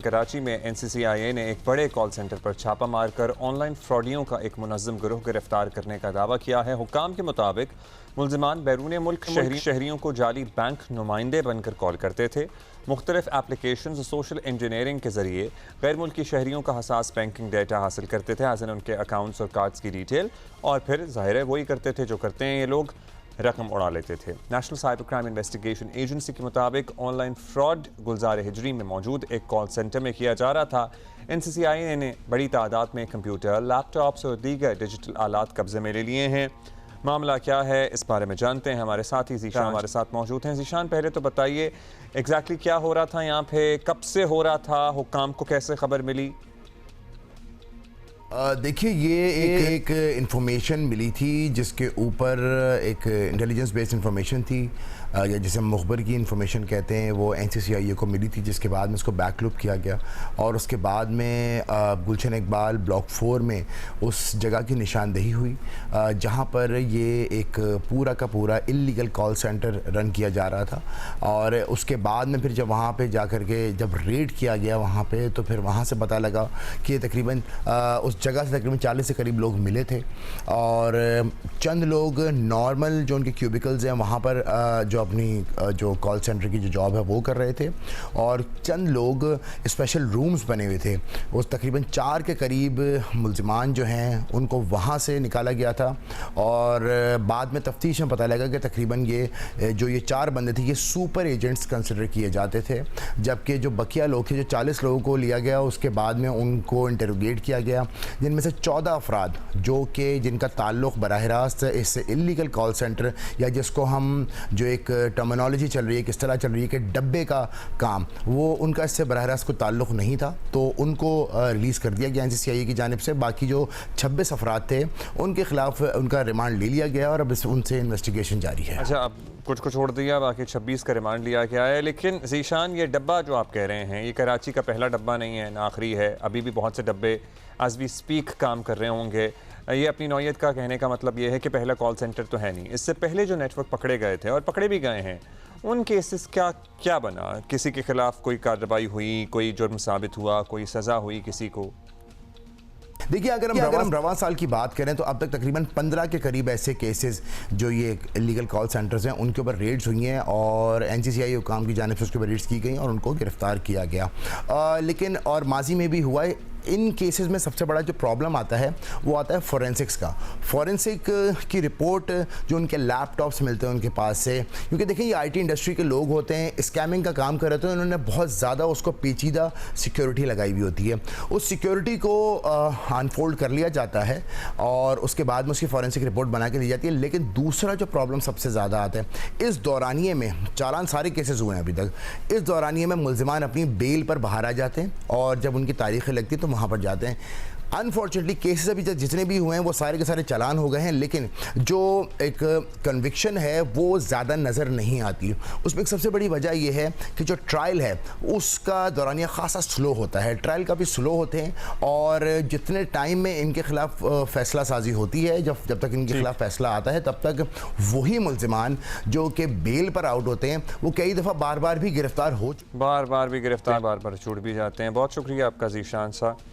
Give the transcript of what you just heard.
کراچی میں NCCIA نے ایک بڑے کال سینٹر پر چھاپا مار کر آن لائن فراڈیوں کا ایک منظم گروہ گرفتار کرنے کا دعویٰ کیا ہے۔ حکام کے مطابق ملزمان بیرون ملک شہریوں کو جعلی بینک نمائندے بن کر کال کرتے تھے۔ مختلف اپلیکیشنز اور سوشل انجینئرنگ کے ذریعے غیر ملکی شہریوں کا حساس بینکنگ ڈیٹا حاصل کرتے تھے، حاصل ان کے اکاؤنٹس اور کارڈز کی ڈیٹیل، اور پھر ظاہر ہے وہی کرتے تھے جو کرتے ہیں یہ لوگ، رقم اڑا لیتے تھے۔ National cyber crime investigation agency کے مطابق آن لائن فراڈ گلزار ہجری میں موجود ایک کال سینٹر میں کیا جا رہا تھا۔ NCCIA نے بڑی تعداد میں کمپیوٹر، لیپ ٹاپس اور دیگر ڈیجیٹل آلات قبضے میں لے لیے ہیں۔ معاملہ کیا ہے اس بارے میں جانتے ہیں، ہمارے ساتھی ذیشان ہمارے ساتھ موجود ہیں۔ ذیشان، پہلے تو بتائیے ایگزیکٹلی کیا ہو رہا تھا یہاں پہ، کب سے ہو رہا تھا، حکام کو کیسے خبر ملی؟ دیکھیے، یہ ایک انفارمیشن ملی تھی جس کے اوپر ایک انٹیلیجنس بیسڈ انفارمیشن تھی، یا جسے مخبر کی انفارمیشن کہتے ہیں، وہ NCCIA کو ملی تھی، جس کے بعد میں اس کو بیک لوپ کیا گیا اور اس کے بعد میں گلشن اقبال بلاک 4 میں اس جگہ کی نشاندہی ہوئی جہاں پر یہ ایک پورا کا پورا اللیگل کال سینٹر رن کیا جا رہا تھا۔ اور اس کے بعد میں پھر جب وہاں پہ جا کر کے جب ریڈ کیا گیا وہاں پہ، تو پھر وہاں سے پتہ لگا کہ تقریباً اس جگہ سے تقریباً 40 سے قریب لوگ ملے تھے، اور چند لوگ نارمل جو ان کے کیوبیکلز ہیں وہاں پر جو اپنی جو کال سینٹر کی جو جاب ہے وہ کر رہے تھے، اور چند لوگ اسپیشل رومز بنے ہوئے تھے۔ وہ تقریباً 4 کے قریب ملزمان جو ہیں ان کو وہاں سے نکالا گیا تھا، اور بعد میں تفتیش میں پتہ لگا کہ تقریباً یہ جو 4 بندے تھے یہ سپر ایجنٹس کنسیڈر کیے جاتے تھے، جبکہ جو بقیہ لوگ تھے، جو 40 لوگوں کو لیا گیا، اس کے بعد میں ان کو انٹروگیٹ کیا گیا، جن میں سے 14 افراد جو کہ جن کا تعلق براہ راست اس اللیگل کال سینٹر، یا جس کو ہم جو ایک ٹرمینالوجی چل رہی ہے، کس طرح چل رہی ہے کہ ڈبے کا کام، وہ ان کا اس سے براہ راست کوئی تعلق نہیں تھا، تو ان کو ریلیز کر دیا گیا NCCIA کی جانب سے۔ باقی جو 26 افراد تھے ان کے خلاف ان کا ریمانڈ لے لیا گیا، اور اب ان سے انویسٹیگیشن جاری ہے۔ اچھا، اب کچھ کو چھوڑ دیا، باقی 26 کا ریمانڈ لیا گیا ہے۔ لیکن ذیشان، یہ ڈبہ جو آپ کہہ رہے ہیں یہ کراچی کا پہلا ڈبہ نہیں ہے، نہ آخری ہے، ابھی بھی بہت سے ڈبے ایز وی اسپیک کام کر رہے ہوں گے۔ یہ اپنی نوعیت کا کہنے کا مطلب یہ ہے کہ پہلا کال سینٹر تو ہے نہیں، اس سے پہلے جو نیٹ ورک پکڑے گئے تھے اور پکڑے بھی گئے ہیں، ان کیسز کیا بنا؟ کسی کے خلاف کوئی کارروائی ہوئی، کوئی جرم ثابت ہوا، کوئی سزا ہوئی کسی کو؟ دیکھیے، اگر ہم رواں سال کی بات کریں تو اب تک تقریباً 15 کے قریب ایسے کیسز جو یہ لیگل کال سینٹرز ہیں ان کے اوپر ریڈز ہوئی ہیں، اور NCCIA حکام کی جانب سے اس کے اوپر ریڈز کی گئیں اور ان کو گرفتار کیا گیا۔ لیکن اور ماضی میں بھی ہوا ہے۔ ان کیسز میں سب سے بڑا جو پرابلم آتا ہے وہ آتا ہے فورینسکس کا۔ فورینسک کی رپورٹ جو ان کے لیپ ٹاپس ملتے ہیں ان کے پاس سے، کیونکہ دیکھیں یہ IT انڈسٹری کے لوگ ہوتے ہیں، اسکیمنگ کا کام کر رہے ہیں، انہوں نے بہت زیادہ اس کو پیچیدہ سیکیورٹی لگائی ہوئی ہوتی ہے۔ اس سیکیورٹی کو انفولڈ کر لیا جاتا ہے اور اس کے بعد میں اس کی فورینسک رپورٹ بنا کے دی جاتی ہے۔ لیکن دوسرا جو پرابلم سب سے زیادہ آتا ہے، اس دورانیے میں چالان سارے کیسز ہوئے ہیں ابھی تک، اس دورانیے میں ملزمان اپنی بیل پر باہر آ جاتے ہیں، اور جب ان کی تاریخیں لگتی ہیں تو وہاں پر جاتے ہیں۔ انفارچونیٹلی کیسز ابھی جتنے بھی ہوئے ہیں وہ سارے کے سارے چالان ہو گئے ہیں، لیکن جو ایک کنوکشن ہے وہ زیادہ نظر نہیں آتی۔ اس میں ایک سب سے بڑی وجہ یہ ہے کہ جو ٹرائل ہے اس کا دورانیہ خاصا سلو ہوتا ہے، ٹرائل کافی سلو ہوتے ہیں، اور جتنے ٹائم میں ان کے خلاف فیصلہ سازی ہوتی ہے، جب تک ان کے خلاف فیصلہ آتا ہے تب تک وہی ملزمان جو کہ بیل پر آؤٹ ہوتے ہیں وہ کئی دفعہ بار بار بھی گرفتار چھوٹ بھی جاتے ہیں۔ بہت شکریہ آپ کا ذیشان صاحب۔